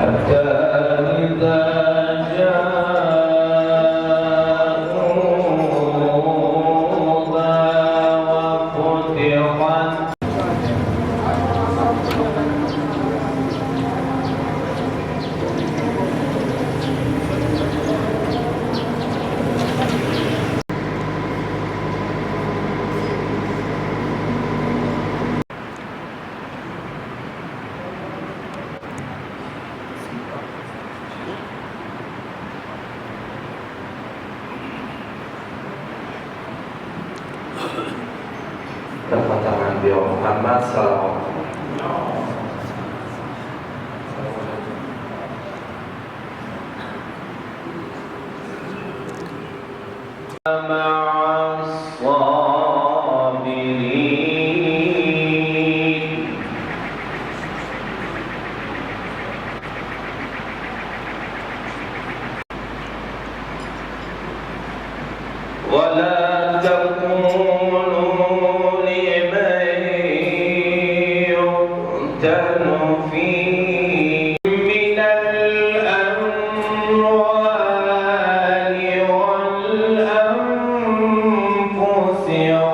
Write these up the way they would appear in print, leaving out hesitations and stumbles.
حتى إذا kepada Nabi Muhammad SAW. ولا تقولوا لمن يقتل في من الأموال والأنفس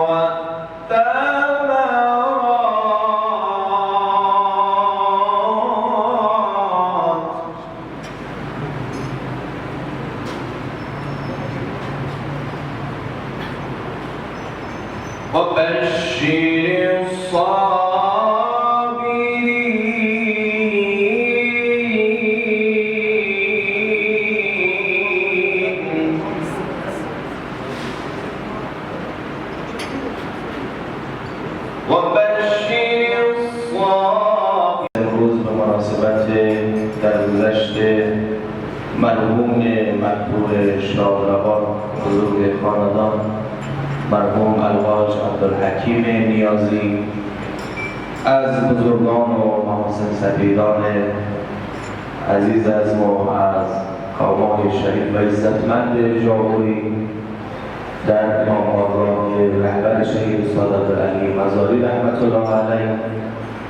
والثمرات وبشر الصابرين وبشر الصابرين. امروز به مناسبت درگذشت مرحوم مقبول شادروان بزرگ خاندان مرحوم الحاج عبدالحکیم نیازی از بزرگان و محسن سپیدان عزیز از ما از کاوای شریف و عزتمند جاوری در امام‌آگاه رهبر شهید سادات علی مزاری رحمت الله علیه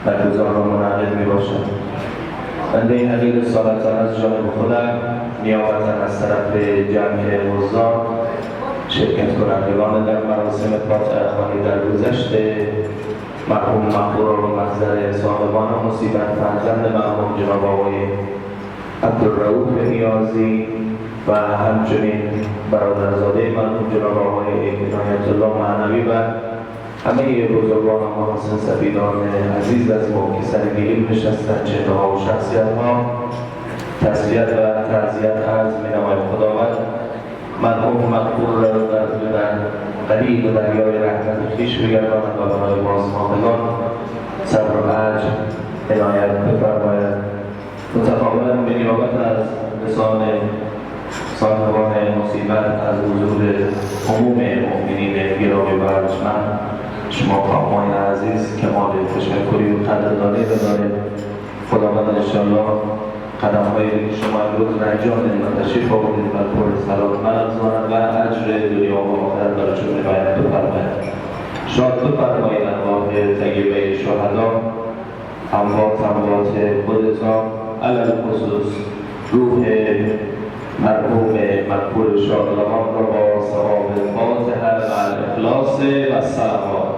برگزار و منعقد می باشد. بنده این حقیر رسالتان از جانب خودم نیابتا از طرف جمع حضار شرکت کنندگان در مراسم فاتحه خوانی در گذشته مرحوم مقبول و محضر صاحبان مصیبت فرزند مرحوم جناب آقای عبدالرؤوف نیازی و همچنین برادرزاده مرحوم جناب آقای عنایت الله معنوی و همه بزرگان و محسن سپیدان عزیز از ما که سر میلیم نشستند، چهره‌ها و شخصیت‌ها تسلیت و تعزیت از مینامای خداوند مرحوم مقبول را در قریب و دریای رحمت خویش بگرداند و برای بازماندگان صبر و عجز عنایت بفرماید. متقابلا به نیابت از لسان صاحبان مصیبت از حضور عموم مؤمنین گرامی و ارجمند شما خواهان عزیز کمال تشکری و قدردانی بدارید. خداوند انشاءالله قدم‌های شما امروز را انجام دهید و تشریف آورید و پر سلامت افزاید و اجر دنیا و آخرت برایشان عنایت بفرماید. شاد بفرمایید ارواح طیبه شهدا، اموات خودتان، علی الخصوص روح مرحوم مقبول شادروان را با ثواب فاتحه و الاخلاص و الصلوات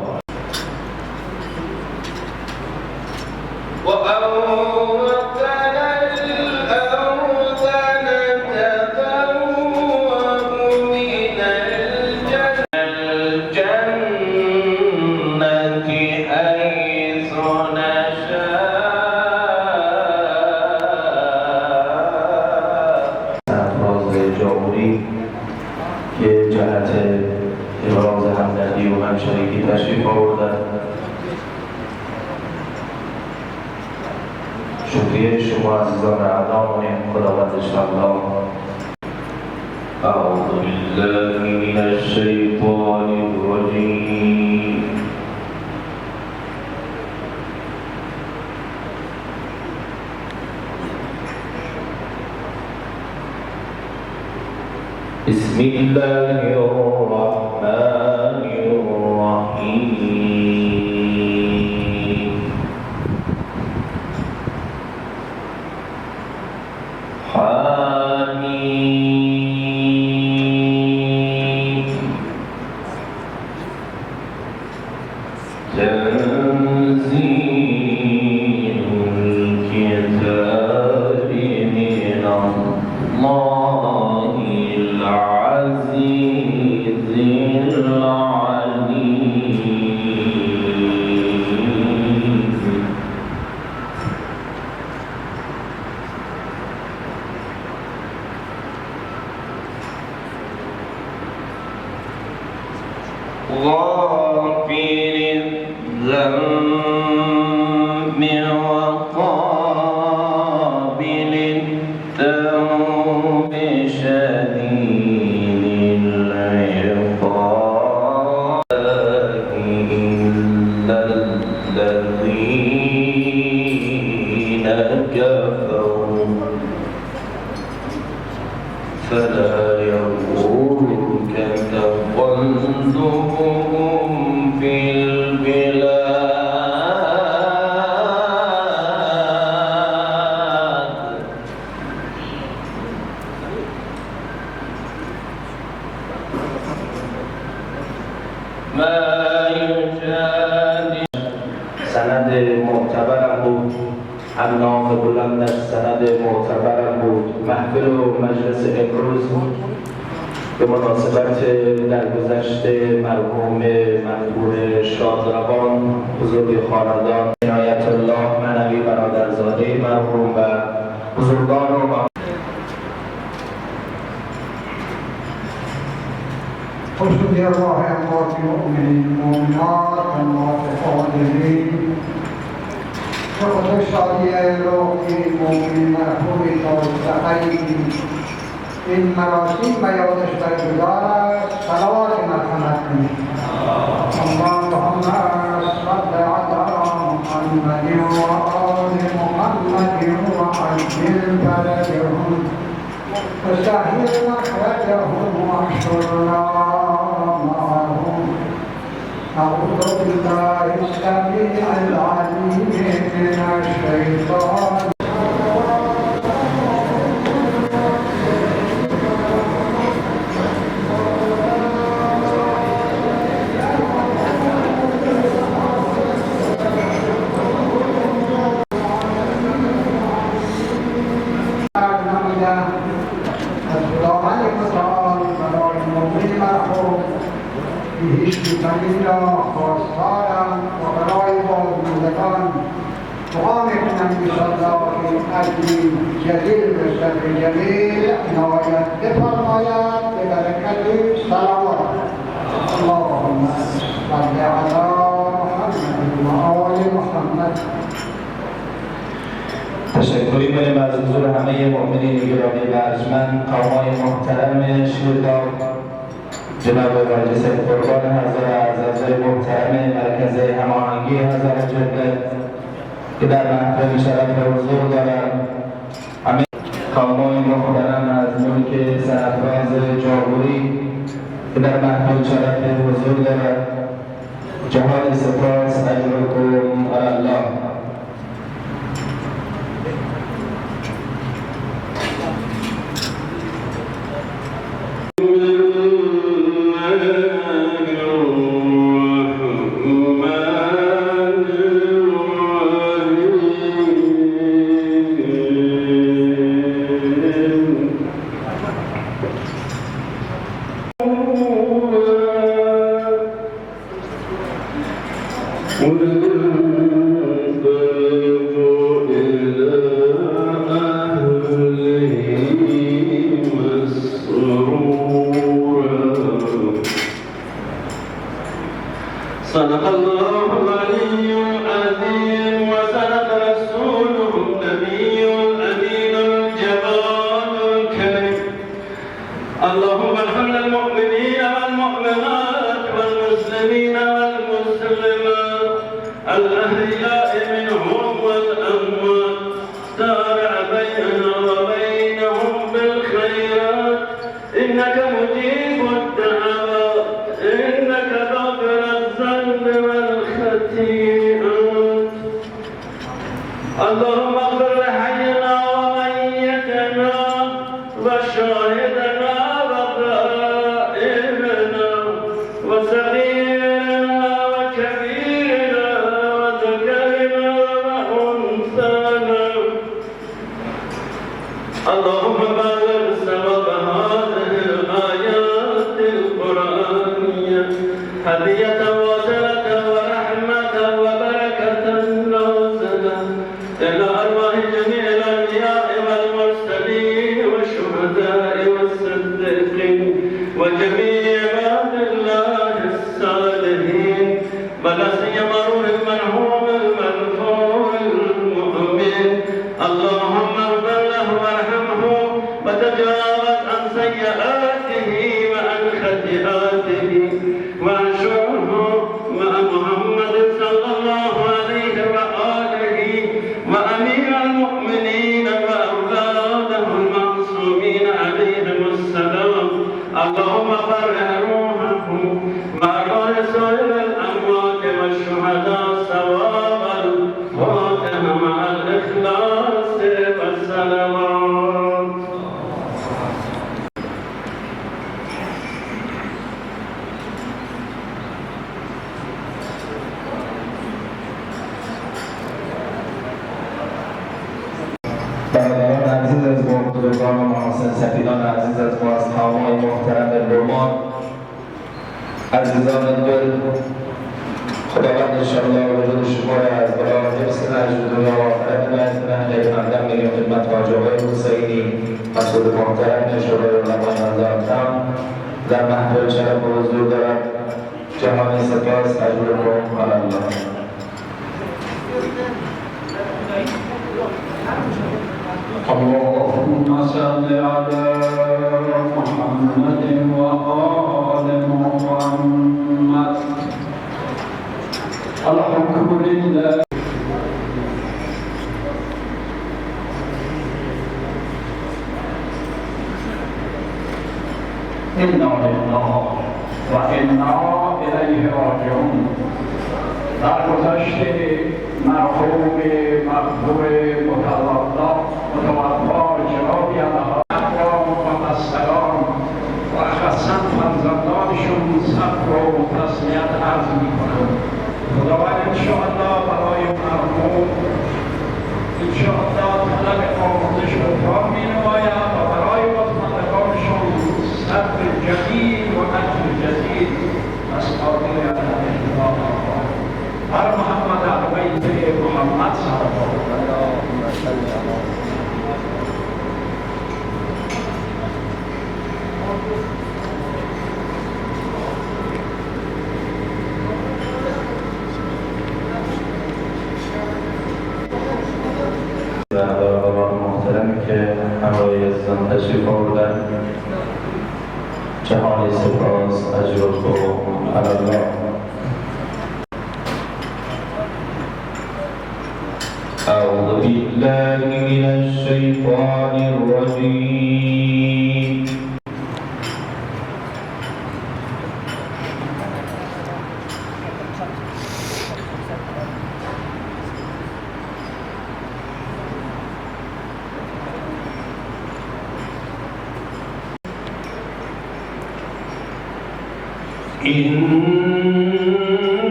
که جهت ابراز همدردی و همشریکی تشریف آوردند. شکریه شما عزیزان اعلام کنیم. خداوند انشاءالله. اعوذ بالله من الشیطان الرجیم. بسم الله الرحمن الرحيم. تنزيل الكتاب من الله العزيز العليم. غافر الذنب وقابل التوب شديد العقاب إلا الذين كفروا فلا يغرك تقلبهم في البلاد. ما يجادل سند معتبرم بود، امناف بلندش سند معتبرم بود. محفل و مجلس امروز به مناسبت درگذشت مرحوم مقبول شادروان بزرگ خاندان عنایت الله منوی برادرزاده مرحوم و بزرگان و خصوصی الله اموات مؤمنین مؤمنات اموات قادرین شخص شادی روحی مؤمنین مرحوم تازدهی این مراسم به یادش برگزار است. صلوات مرحمت کنید. اللهم صل علی محمد و آل محمد و عجل فرجهم وسهل مخرجهم واحشرنا معهم. أعوذ بالله السميع العليم من الشيطان جمیلا خواستارم و برای بازماندگان دعا میکنم انشاءالله که اجری جلیل به صدر جلیل عنایت بفرماید به برکت صلوات. اللهم صل علی محمد و آل محمد. تشکری می‌کنیم از حضور همه مؤمنین گرامی و ارجمند، قوم‌های محترم شیردار، جناب مجلس قربان حضرت اعزای محترم مرکز هماهنگی حضرت جده که در محفل شرف حضور دارند، همه قوم‌های محترم از ملک سرفراز جاغوری که در محفل شرف حضور دارند، جهان سپاس اجرکم الله. صدق الله العلي العظيم وصدق رسوله النبي الأمين الجواد الكريم. اللهم ارحم المؤمنين والمؤمنات والمسلمين والمسلمات الأحياء منهم والأموات، تابع بيننا وبينهم بالخيرات إنك مجيب الدعوات، إنك غافر الذنب والخطيئات. اللهم اغفر لحينا وميتنا وشاهدنا وغائبنا وصغيرنا وكبيرنا هدية وصلة ورحمة وبركة نازلة إلى أرواح جميع الأنبياء والمرسلين والشهداء والصديقين وجميع عباد الله الصالحين ولا سيما روح المرحوم المرفوع المؤمن. اللهم اغفر له وارحمه وتجاوز عن سيئاته وعن خطيئاته وانشره مع محمد صلى الله عليه وآله وأمير المؤمنين وأولاده المعصومين عليهم السلام. اللهم فرح روحه مع روح سائر الأموات والشهداء ثواب الفاتحة مع الإخلاص والسلامات. برادران عزیز از ما، بزرگان و محسن سفیدان عزیز از ما، اصحاب‌های محترم رومان، عزیزان دل، خداوند انشاءالله وجود شما را از بلا حفظ نجد دنیا و آخرت عنایت کنه. خیرمندم میگیم خدمت حاجی آقای حسینی مسئول محترم شورای علمای نظارتم در محفل شرف و حضور دارد. جهانی سپاس اجرکم علی الله. اللهم صل على محمد وآل محمد. الحكم لله. إنا لله وإنا إليه راجعون. در گذشته مرحوم مقبول متوفا جناب اقوام و بستگان و خاصا فرزندانشون صبر و تسلیت عرض میکنم. خداوند انشاءالله برای مرحوم انشاءالله طلب آموزش و کار مینماید و برای مطمئنانشون صبر جدید و اجر جدید از قادر الله. هر محمد علیه محمد صلی الله علیه و سلم. برادران محترمی که همراهی عزیزان تشریف آوردن، جهانی سپاس اجرکم علی الله. أعوذ بالله من الشيطان الرجيم.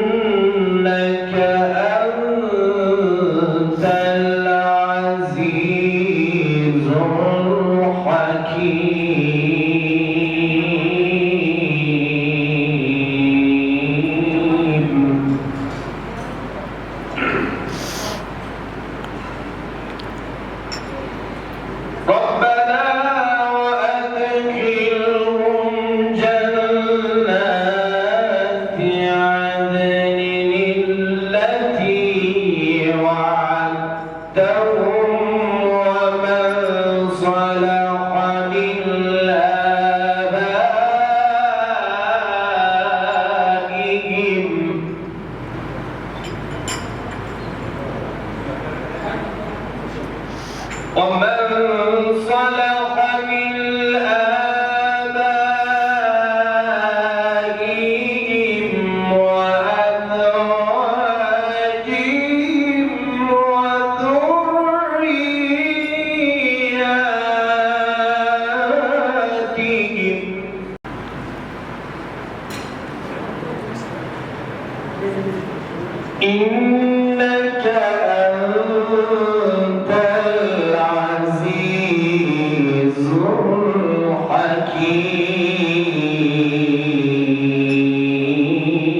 إنك أنت العزيز الحكيم. ربنا وأدخلهم جنات عدن التي وعدتهم ومن صلح من آبائهم ومن صلح من آبائهم وأزواجهم وذرياتهم. إنك أنت العزيز الحكيم.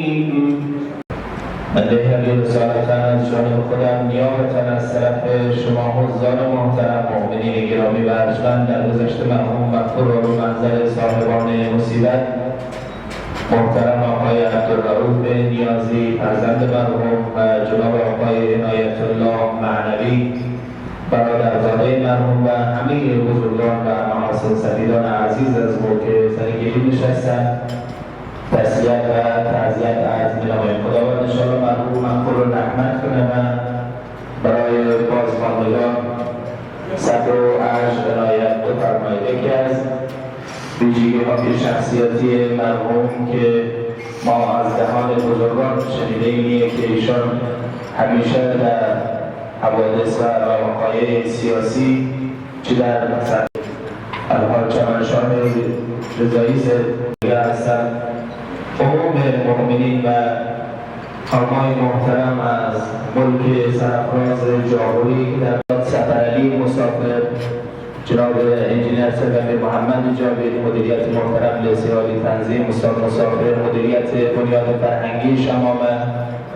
رسالتا از جانب خودم نیابتا از طرف شما حضار محترم مؤمنین گرامی و ارجمند در گذشته مرحوم مغفور و منزل صاحبان مصیبت محترم آقای عبدالرؤوف نیازی فرزند مرحوم و جناب آقای عنایت الله معنوی برادرزاده مرحوم و همه بزرگان و محاسن سفیدان عزیز از ما که سرگیری نشستند تسلیت و تعزیت از می‌نماییم. خداوند انشاءالله مرحوم مغفور رو رحمت کنه و برای بازماندگان صبر و عجز عنایت بفرمایید. یکی از ویژگی‌های شخصیتی مرحوم که ما از دهان بزرگان شنیده اینیه که ایشان همیشه در حوادث و وقایع سیاسی چه در مثلا الحال چمنشاه رضایی زده هستند عموم مؤمنین و خانم‌های محترم از ملک سرفراز جاهوری که در سفرعلی مسافر جناب انجینر سرور محمد جاوید مدیریت محترم لسیالی تنظیم استاد مسافر مدیریت بنیاد فرهنگی شمامه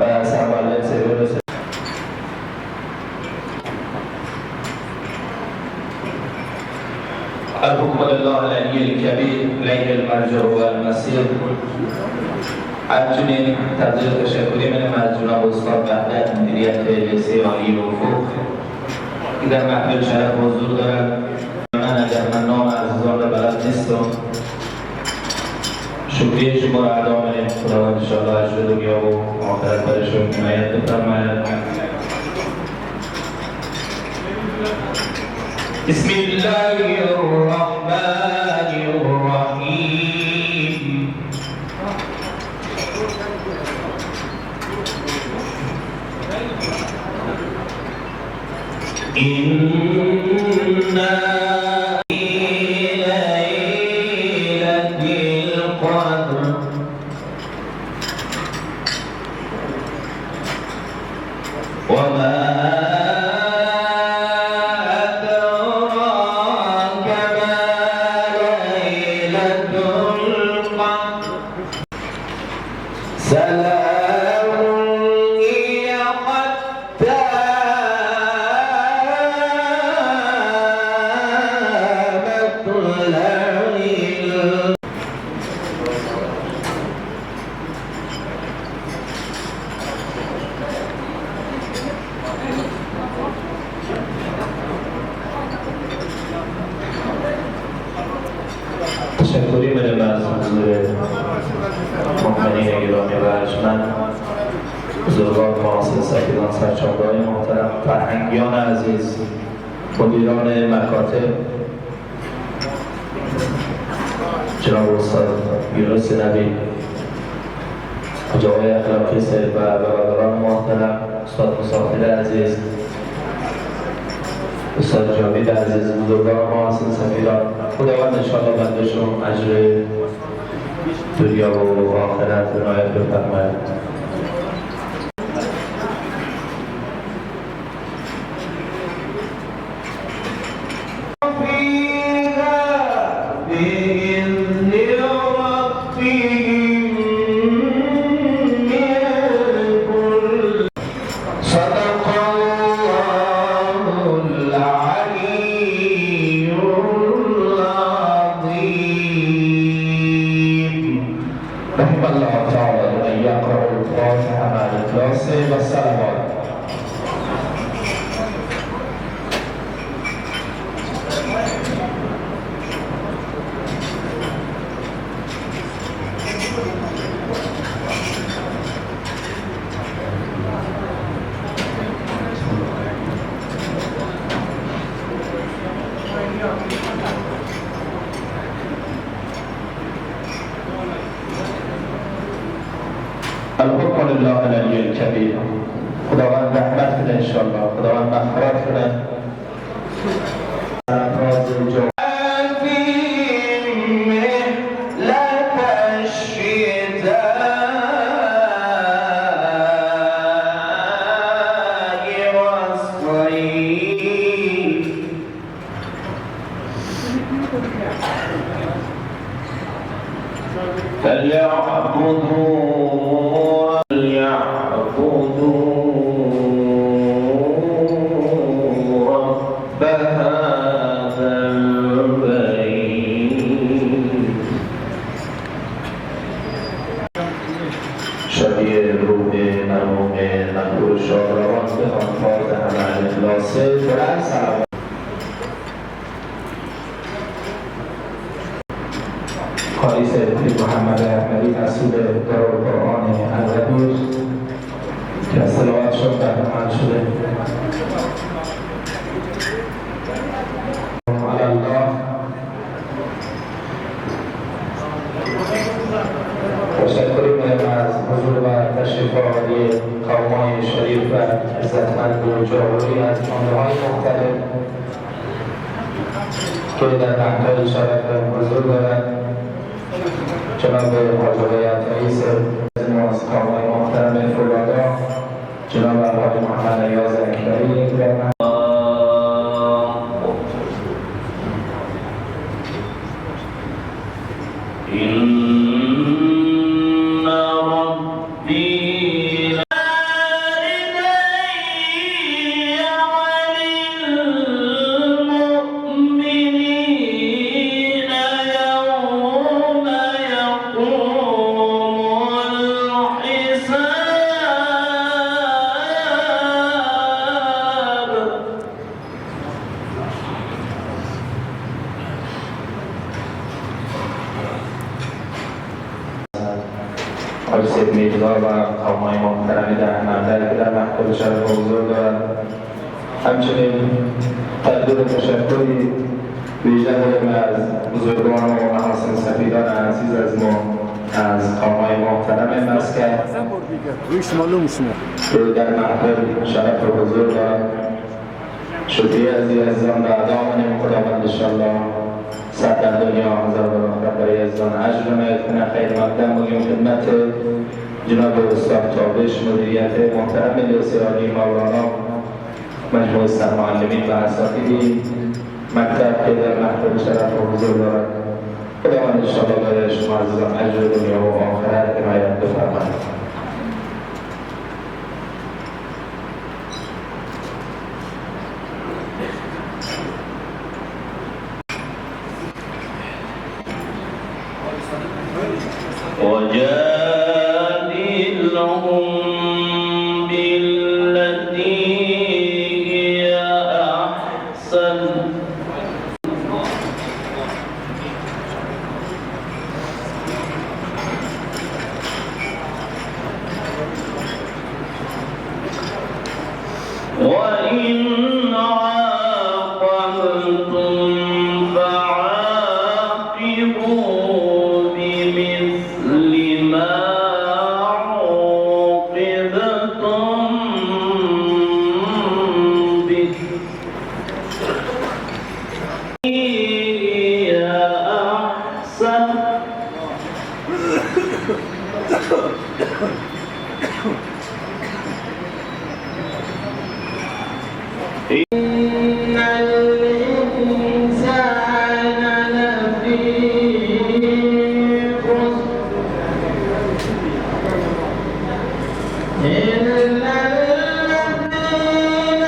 و سرمالک سرور الحكم لله العلي الكبير إليه المرجع والمصير. همچنین تبدیل تشکری من از جناب استاد وحدت مدیریت لیسه عالی افق که در محفل شرف حضور دارد. من اگر من نام عزیزان را بلد نیستم شکریه شما را ادا کنیم. خداوند انشاءالله اجر دنیا و آخرت برشون عنایت بفرماید. بسم الله الرحمن الرحيم. إنا إلى ليلة القدر وما تشکری می‌کنم از حضور مؤمنین گرامی و ارجمند بزرگان محاسن سفیدان سرچاپ‌های محترم فرهنگیان عزیز مدیران مکاتب جناب استاد یونس نبی حجای اخلاقی سر و برادران محترم استاد مسافر عزیز استاد جاوید عزیز بزرگان محاسن سفیدان خداوند انشاءالله بندشون اجر دنیا و آخرت عنایت بفرماید. رحم الله تعالى أن يقرأ الفاتحة مع الإخلاص والصلوات. الحكم لله العلي الكبير. خداوند رحمت کنه انشاءالله. خداوند مغفرت کنه. فليعبدوا بخوان فاتحه مع الاخلاص بلند سلام. قاری سید محمد احمدی مسئول دارالقرآن القدیر که از تلاوتشون بهره‌مند شده. الله تشکر می‌کنم از حضور و تشریف آوری قوم‌های شریف و عزتمند و جاوری از جامعه‌های مختلف که در مقطع شرف حضور دارند. جناب حاج آقای عطایی از قوم‌های محترم فولادا، جناب حاج محمد نیاز اکبری و حاج سید میرزا و قوم‌های محترمی در مندر که در محفل شرف حضور دارد. همچنین تقدیر تشکری ویژه داریم از بزرگان و محاسن سفیدان عزیز از ما از قوم‌های محترم مسکن که در محفل شرف حضور دارد. شکریه از عزیزان و ادامه خداوند انشاءالله صد در دنیا هزار در آخرت برای عزیزان اجر نهایت خیر مقدم بودیم خدمت جناب استاد تابش مدیریت محترم مجلس عالی مولانا مجموعه سرمعلمین و اساتید مکتب که در محفل شرف و حضور دارد. خداوند انشاءالله برای شما عزیزان اجر دنیا و آخرت عنایت بفرماید. وجادلهم بالتي هي أحسن وإن عاقبتم فعاقبوا بمثل ما عوقبتم به هي أحسن إن الإنسان لفي خسر إلا الذين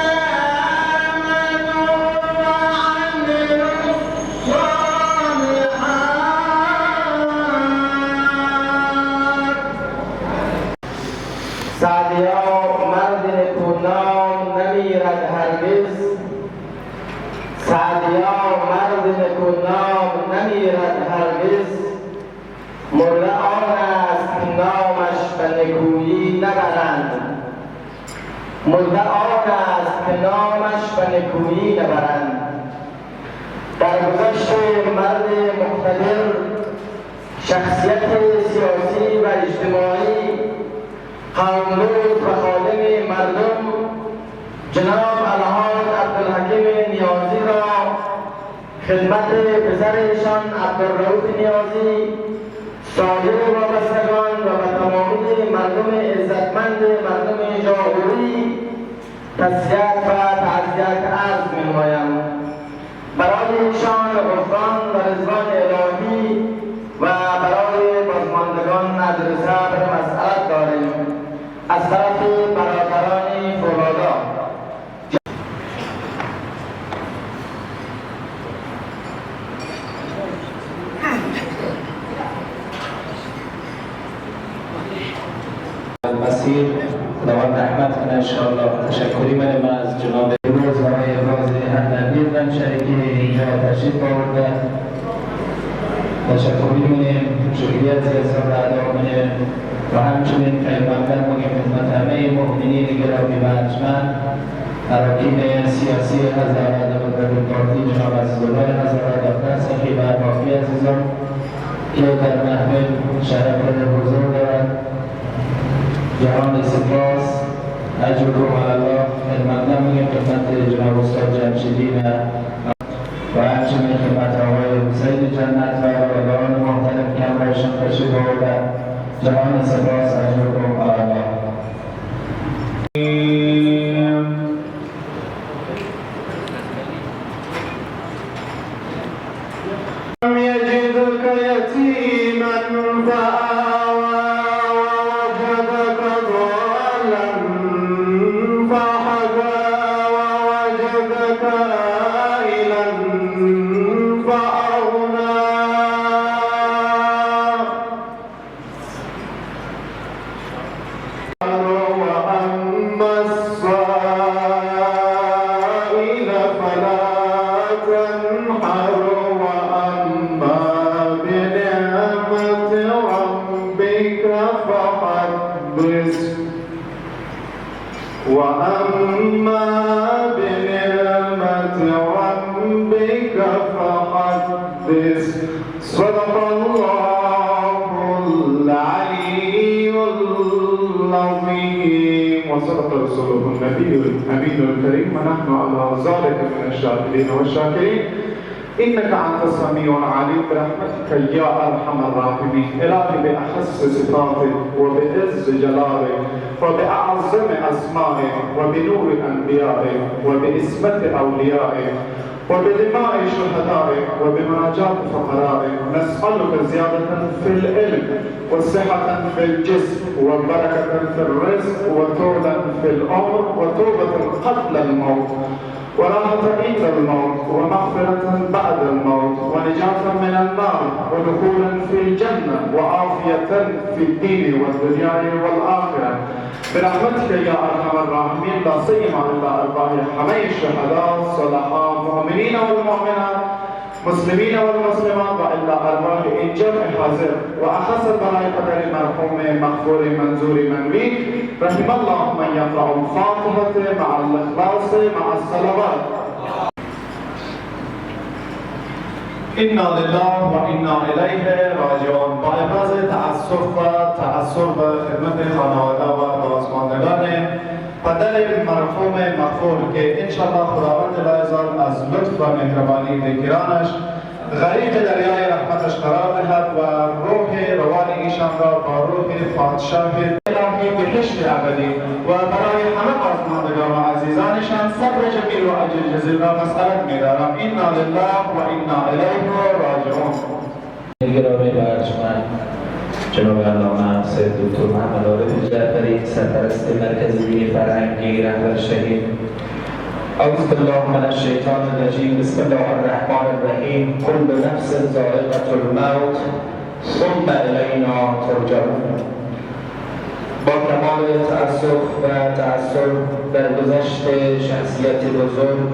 آمنوا وعملوا الصالحات. سعدیا مرد نکونام نمیرد هرگز، سعدیا مرد نکونام نمیرد هرگز، مرده آن است که نامش به نکویی نبرند، مرده آن است که نامش به نکویی نبرند. در گذشت مرد مقتدر، شخصیت سیاسی و اجتماعی، قوم‌دوست و خادم مردم جناب الحاج عبدالحکیم نیازی را خدمت پسرشان عبدالرؤوف نیازی، سایر وابستگان و به تمامی مردم عزتمند مردم جاهوری تسلیت و تعزیت عرض می‌نمایم. برای ایشان غفران و رضوان الهی و برای بازماندگان نذر صبر مسئلت داریم از طرف برادران فولادا. مسیر خداوند رحمت کنه انشاءالله. تشکری من از جناب روز برای ابراز همدردی و شریکی اینجا تشریف آورده. تشکری می‌کنیم، شکریه از حضرت ادا کنیم و همچنین پیغمبر میگیم خدمت همه مؤمنین گرامی و ارجمند، اراکین سیاسی حضرت دموکراتی جناب عزیزالله حضرت دکتر سخی و باقی عزیزان که در محفل شرف حضور دارند، جهان سپاس اجرکم علی الله. خدمت میگیم خدمت جناب استاد جمشیدی و همچنین خدمت آقای حسین جنت و برادران محترم که همراهشان تشریف آوردند. جهان سپاس اجرکم علی الله. وأما بنعمة ربك فحدث. صدق الله العلي العظيم وصدق رسوله النبي الأمين الكريم ونحن على ذلك من الشاهدين والشاكرين. إنك أنت السميع العليم برحمتك يا أرحم الراحمين. إلهي بأخص صفاتك وبعز جلالك وبأعظم أسمائك وبنور أنبيائك وبإسمة أوليائك وبدماء شهدائك وبمناجاة فقرائك نسألك زيادة في العلم وصحة في الجسم وبركة في الرزق وطولا في العمر وتوبة قبل الموت وراحة عند الموت ومغفرة بعد الموت ونجاة من النار ودخولا في الجنة وعافية في الدين والدنيا والآخرة برحمتك يا أرحم الراحمين. لا سيما إلا أرواح حمي الشهداء الصالحين المؤمنين والمؤمنات مسلمين والمسلمات وإلا أرواح الجمع حاضر وأخص براء قدر مرحوم مغفور منزور منوي رحم الله من يقرأ الفاتحة مع الإخلاص مع الصلوات. إنا لله وإنا إليه راجعون. با ابراز تأسف و تأثر به خدمت خانواده و بازماندگان بدل مرحوم مغفور که انشاءالله خداوند لایزال از لطف و مهربانی ذکرانش غریق دریای رحمتش قرار دهد و روح روان ایشان را با روح پادشاه الهی بهشت ابدی و برای همه بازماندگان و عزیزانشان صبر جمیل و اجر جزیل را مسئلت می‌دارم. انا لله و انا الیه راجعون. گرامی و ارجمند، جناب علامه سید دکتر محمد عارف جعفری سرپرست مرکزی فرهنگی رهبر شهید. اعوذ بالله من الشیطان الرجیم. بسم الله الرحمن الرحیم. كل نفس ذائقة الموت ثم الینا ترجعون. با کمال تأسف و تأثر در گذشت شخصیت بزرگ،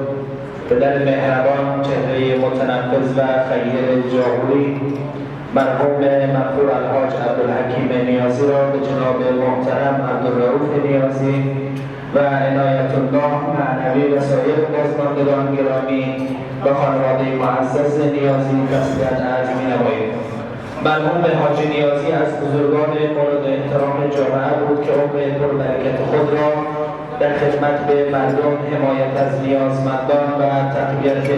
پدر مهربان، چهره متنفذ و خیر جاهوری، مرحوم مغفور الحاج عبدالحکیم نیازی را به جناب محترم عبدالرؤوف نیازی و عنایت الله معنوی و سایر بازماندگان گرامی و خانواده معزز نیازی تسلیت عرض می‌نماییم. مرحوم حاج نیازی از بزرگان مورد احترام جامعه بود که عمر پربرکت خود را در خدمت به مردم، حمایت از نیازمندان و تقویت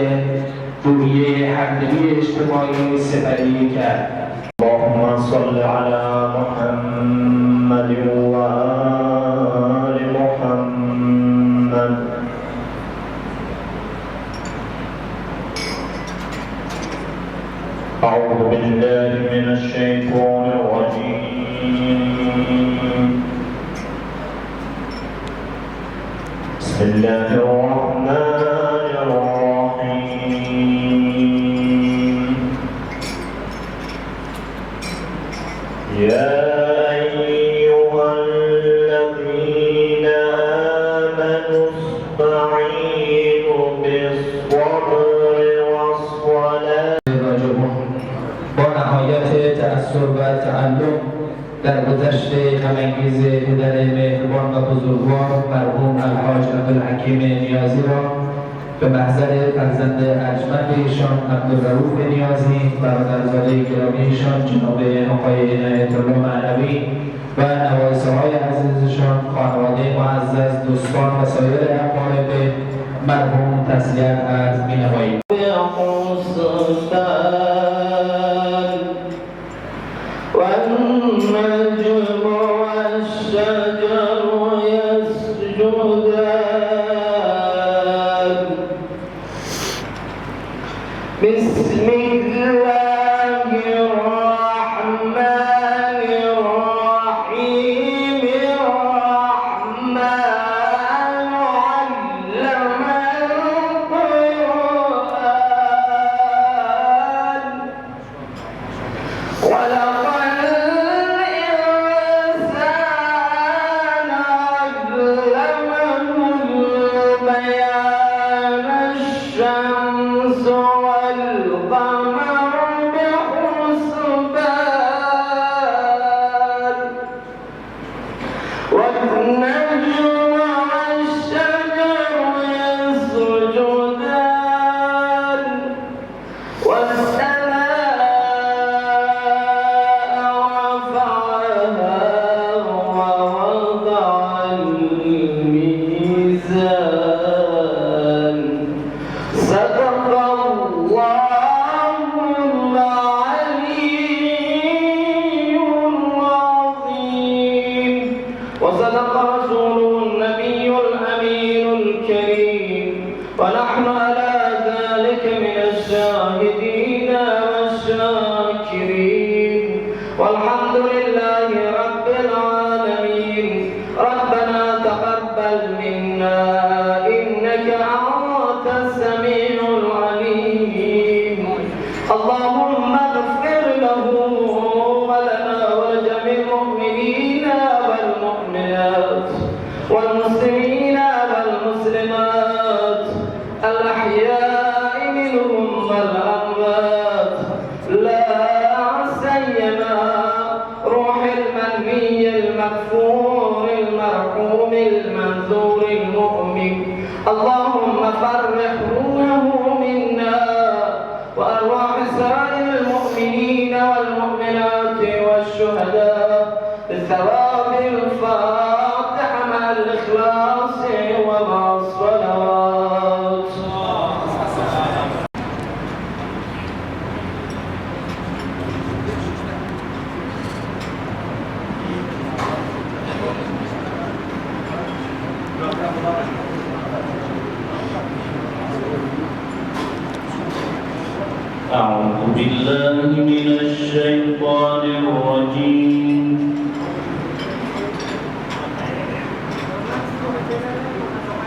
روحیه همدلی اجتماعی سپری کرد. اللهم صل على محمد و آل محمد. أعوذ بالله من الشيطان الرجيم. بسم الله الرحمن الرحيم. يا أيها الذين تأثر و تعلم در گذشته غم‌انگیز پدر مهربان و بزرگوار مرحوم الحاج عبدالحکیم نیازی را به محضر فرزند ارجمند ایشان عبدالرؤوف نیازی، برادرزاده گرامی ایشان جناب آقای عنایت الله معنوی و نواسه‌های عزیزشان، خانواده معزز، دوستان و سایر اقارب مرحوم تسلیت عرض می‌نماییم. والنجم والشجر يسجدان بسم الله الرحمن الرحيم الرحمن علم القرآن ولقد وصدق رسوله النبي الأمين الكريم ونحن على ذلك من الشاهدين والشاكرين والحمد لله رب العالمين. ربنا تقبل منا إنك أنت السميع العليم. اللهم اغفر له ولنا ولجميع المؤمنين والمؤمنات والمسلمين والمسلمات الأحياء منهم والأموات، لا سيما روح المنبي المغفور المرحوم المنذور المؤمن. اللهم فرح روحه منا وأرواح سائر المؤمنين والمؤمنات والشهداء بالثواب الفاتحة مع الإخلاص ومع الصلوات. أعوذ بالله من الشيطان الرجيم.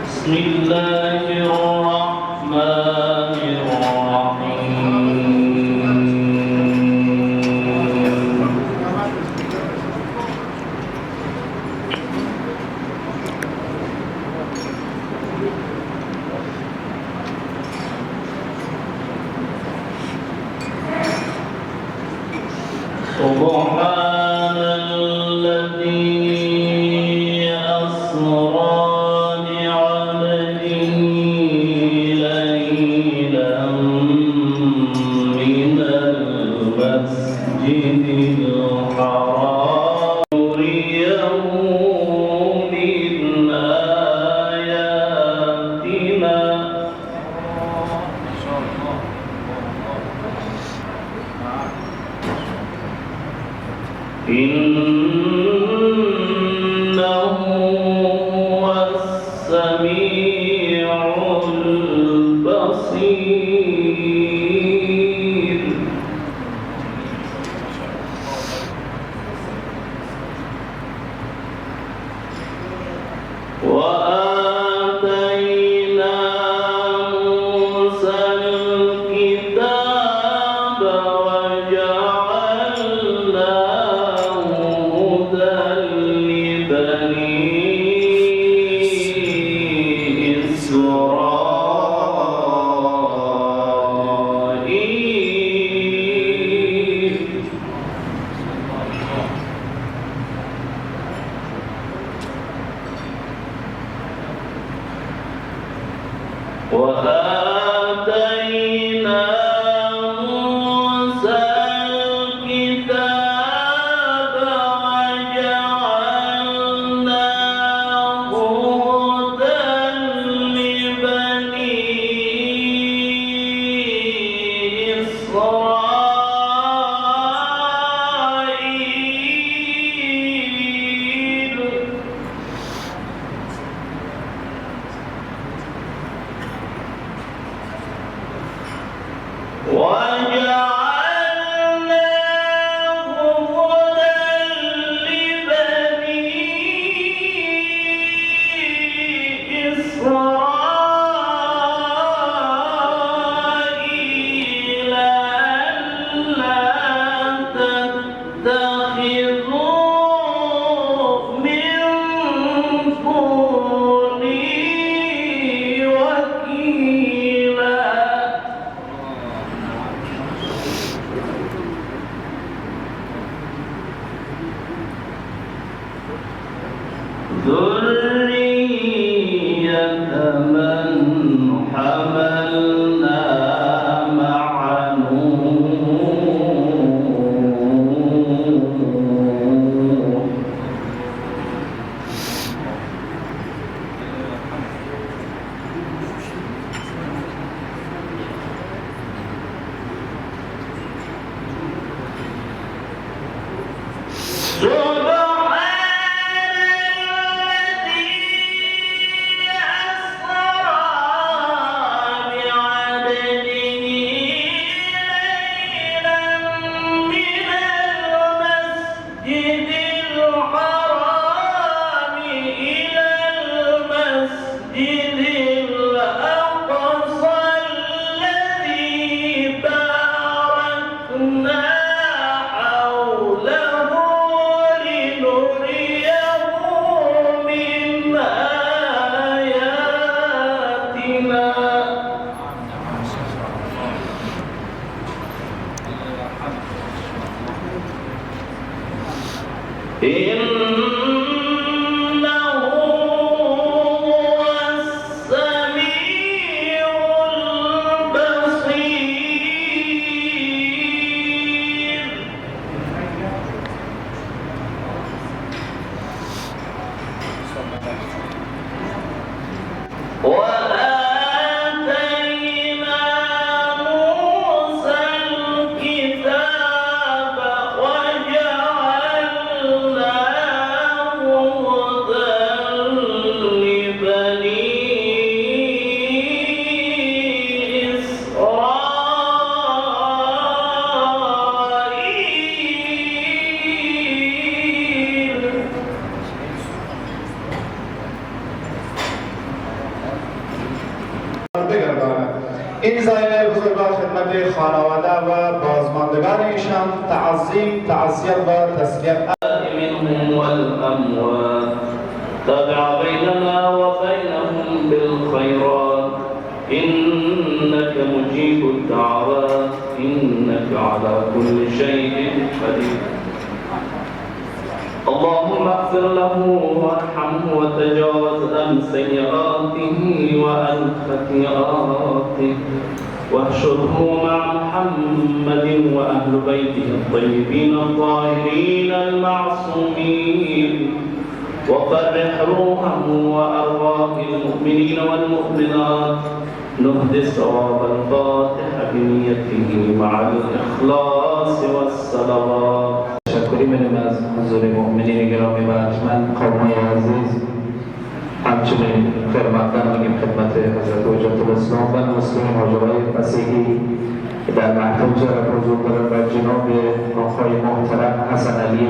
بسم الله الرحمن الرحيم. سبحان الذي أسرى بعبده ليلا من المسجد الحرام ليريه من آياتنا إنه هو السميع البصير. وآتينا موسى الكتاب وجعلناه هدى لبني إسرائيل. وآتينا موسى الكتاب وجعلناه هدى لبني إسرائيل ذرية من حملنا مع نوح إنه هو السميع البصير وآتينا موسى الكتاب وجعلناه هدى لبني إسرائيل بگرداند. این زایده بزرگان خدمت خانواده و بازماندگان ایشان تعظیم، تعزیت و تسلیت منهم والأموات تابع بيننا وبينهم بالخيرات إنك مجيب الدعوات إنك على كل شيء قدير اللهم اغفر له وارحمه وتجاوز عن سيئاته وعن خطيئاته واحشره مع محمد وأهل بيته الطيبين الطاهرين المعصومين وفرح روحه وأرواح المؤمنين والمؤمنات نهدي الصواب الفاتحة بنيته مع الإخلاص والصلوات تشکری می‌کنیم از حضور مؤمنین گرامی و ارجمند قومی عزیز همچنین خدمتگزار میگیم خدمت حضرت حجت الاسلام و مسلمین حاجی‌های مسیحی که در محفل شرف حضور دارند و جناب آقای محترم حسن علی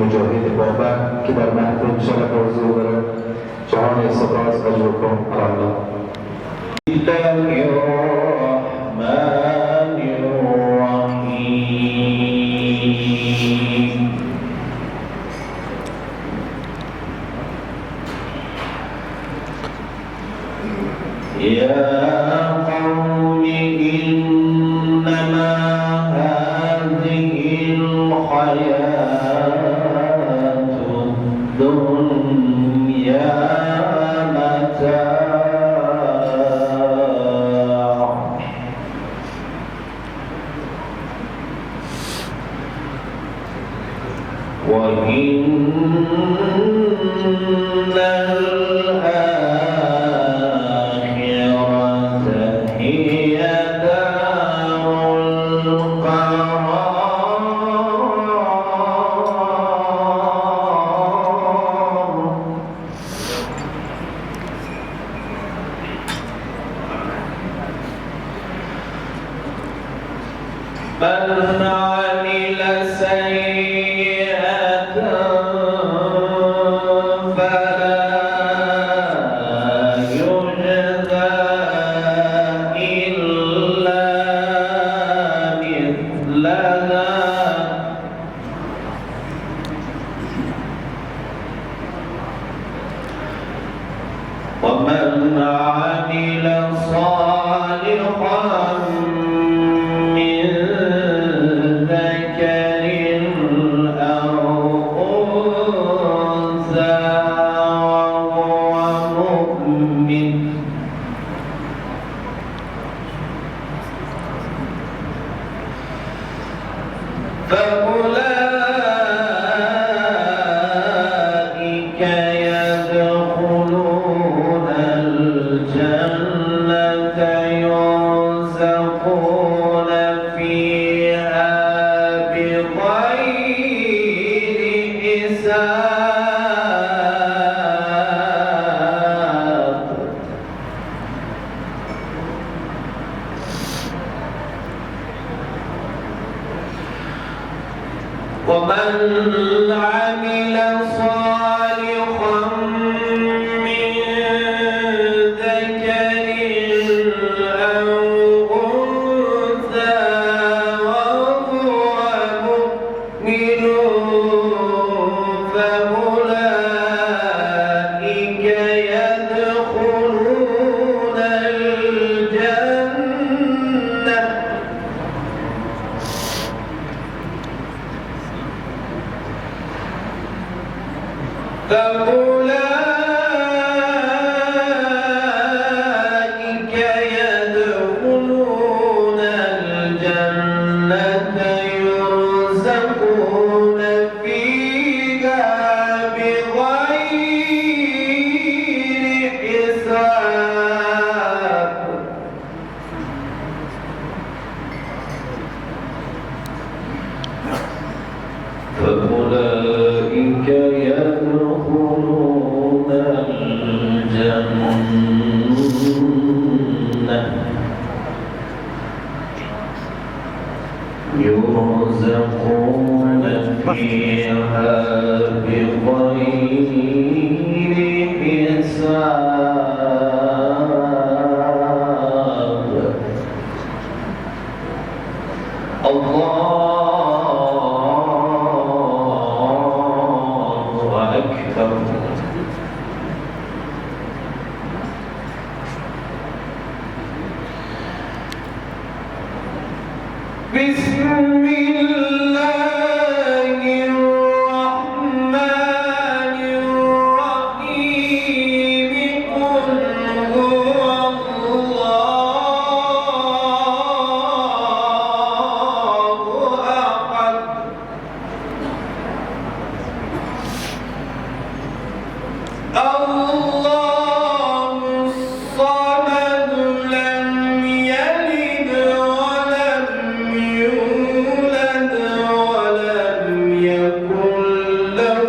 مجاهد بابک که در محفل شرف حضور دارند جهان سپاس اجرکم الله. بسم الله الرحمن الرحيم يا قوم إنما هذه الحياة الدنيا متاع من عمل سيئة فلا يجزى إلا مثلها ومن عمل صالحا فأولئك يدخلون الجنة يرزقون فيها بغير حساب ومن عمل صالحا من ذكر أو أنثى وهو مؤمن فأولئك يدخلون الجنة فأولئك يدخلون الجنة يرزقون فيها بغير حساب فأولئك يدخلون الجنة يرزقون فيها بغير حساب الله أكبر بسم الله الرحمن الرحيم قل هو الله أحد الله الصمد لم يلد ولم يولد ولم يكن له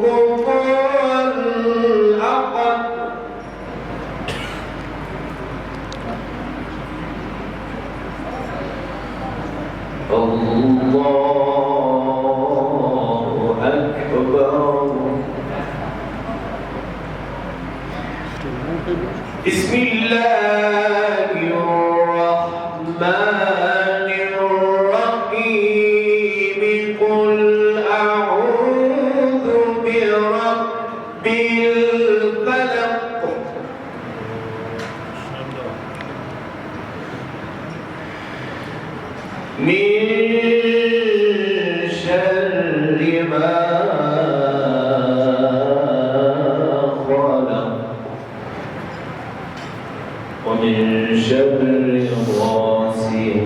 كفوا أحد الله أكبر بسم الله الرحمن الرحيم قل أعوذ برب الفلق من شر ما خلق ومن شر غاسق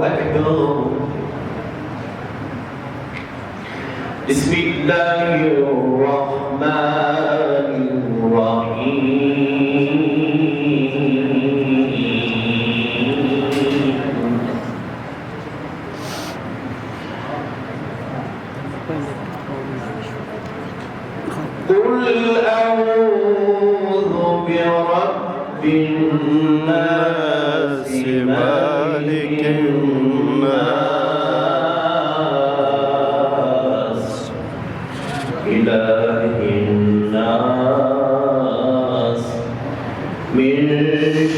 أكبر بسم الله الرحمن الرحيم قل أعوذ برب الناس مالك الناس إله الناس من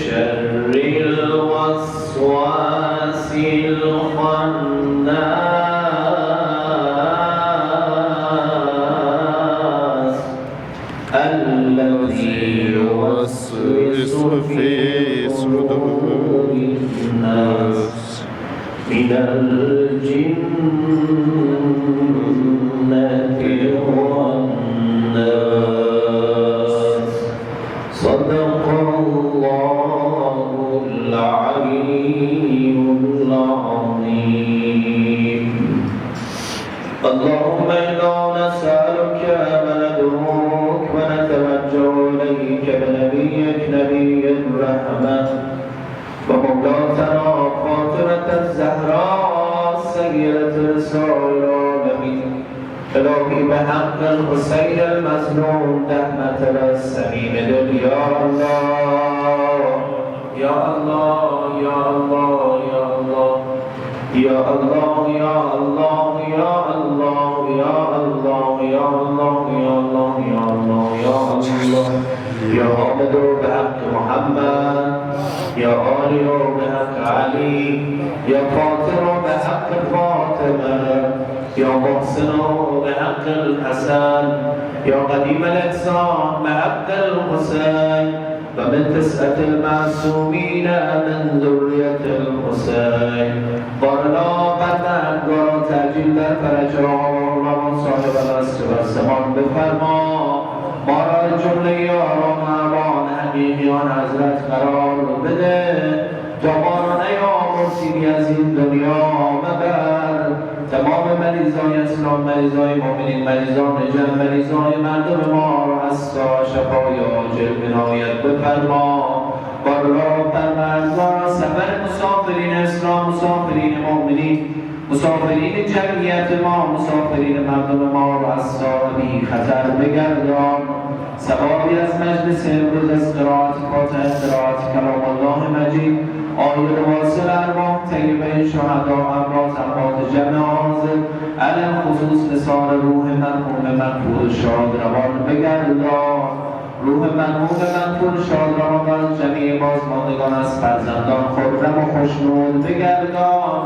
شر الوسواس الخناس الذي يوسوس في صدور الناس من الجنة والناس صدق الله العلي العظيم اللهم إنا نسألك وندعوك ونتوجه إليك بنبيك نبي الرحمة ومولاتنا فاطمة الزهراء سيدة رسول العالمين إلهي بحق الحسين المظلوم رحمة السميم دل يا الله يا الله يا الله يا الله يا الله يا الله يا الله يا الله يا الله يا الله يا الله يا الله يا عبد بحق محمد يا آل بحق علي يا فاطر بحق فاطمة يا محسن بحق الحسن يا قديم الإحسان بحق الحسين ومن تسعة المعصومين من ذرية الحسين قرنا قدر قرن تأجيل در فرج آرمان صاحب العصر والزمان بفرما ما را جمله یاران امان حقیقیان حضرت قرار بده جوانان آمرزیدی از این دنیا مبر تمام مریضای اسلام مریضای مؤمنین مریضان جن مریضای مردم ما را از شفای عاجل عنایت بفرما بالا پروردگار سفر مسافرین اسلام مسافرین مؤمنین مسافرین جمعیت ما مسافرین مردم ما را از بی خطر بگردان ثوابی از مجلس امروز از قرائت فاتحه قرائت کلام الله مجید آیه واصل ارواح طیبه شهدا اموات جمع حاضر علم خصوص نثار روح مرحوم مقبول شادروان بگردان روح مرحوم مقبول شادروان و جمیع بازماندگان از فرزندان خرم و خوشنود بگردان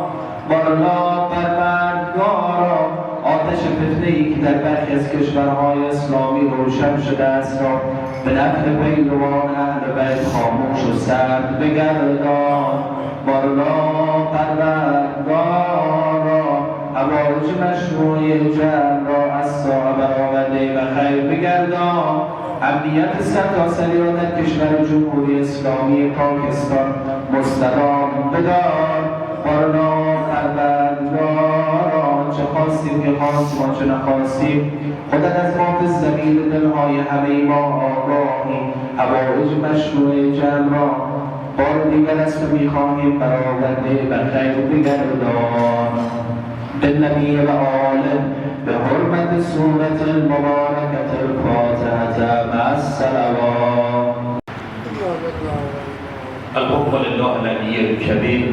بالا پروردگارا آتش فتنه‌ای که در برخی از کشورهای اسلامی روشن شده است را به نفع پیروان اهل بیت خاموش و سرد بگردان بالا پروردگارا حوائج مشروعی جمع را از ساعه برآورده و خیر بگردان امنیت سرتاسری را در کشور جمهوری اسلامی پاکستان مستدام بدار بالا پروردگارا چه خواستیم که خواستیم آنچه نخواستیم خودت از ما به زمین دلهای همه ما آگاهی حوائج مشروع جمع را بار دیگر از تو میخواهیم برآورده و خیر بگردان بالنبی و آله به حرمت سورة المبارکة الفاتحة مع الصلوات الحمد لله العلی الکبیر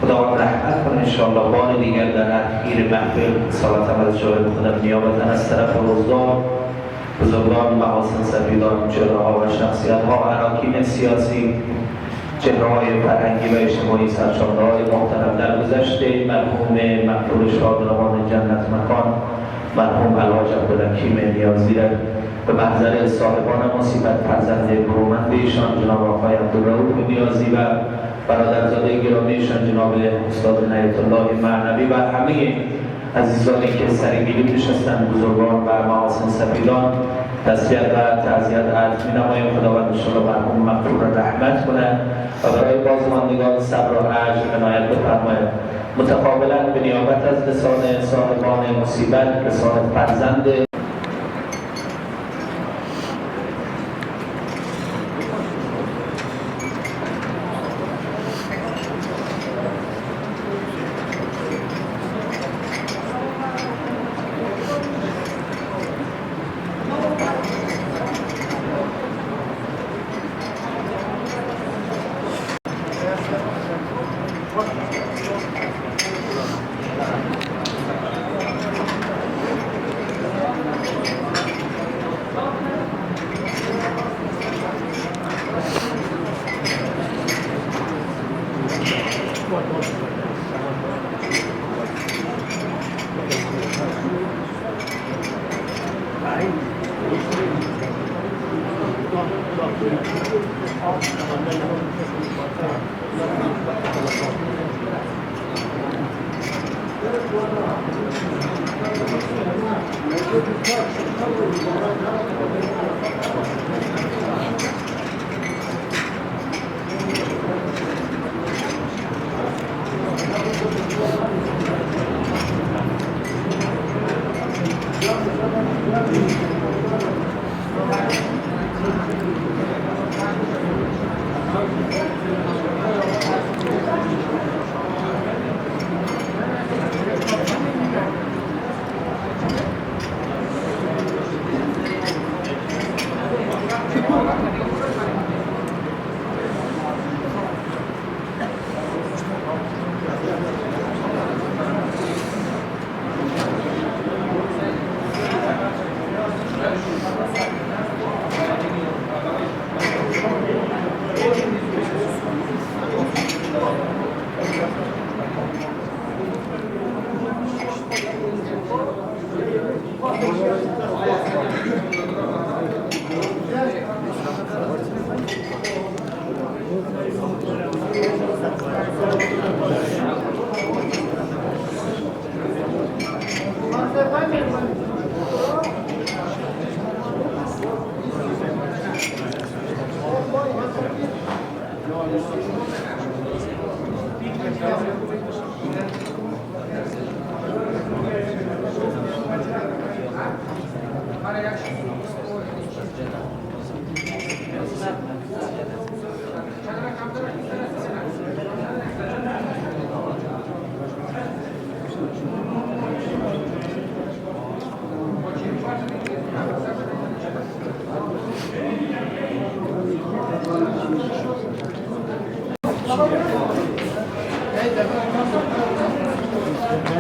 خدا رحمت کنه انشاءالله بار دیگر در اخیر محفل صلات از جای خودم نیابتا از طرف روزدار بزرگان محاسن سفیدان چهره‌ها و شخصیت‌ها اراکین سیاسی چهره‌های فرهنگی و اجتماعی سرشانده‌های محترم در گذشته مرحوم مقبول شادروان جنت مکان مرحوم الحاج عبدالحکیم نیازی را به محضر صاحبان مصیبت فرزند برومند ایشان جناب آقای عبدالرؤوف نیازی و برادرزاده گرامیشان جناب استاد عنایت الله معنوی و همه عزیزانی که سر گلیم نشستند، بزرگان و معاصر سفیدان، تسلیت و تعزیت عرض می‌نماییم. خداوند انشاءالله مرحوم مغفور رحمت کنه و برای بازماندگان صبر و اجر عنایت بفرماید. متقابلا به نیابت از لسان صاحبان مصیبت، لسان فرزند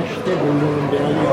işte bunun değerli.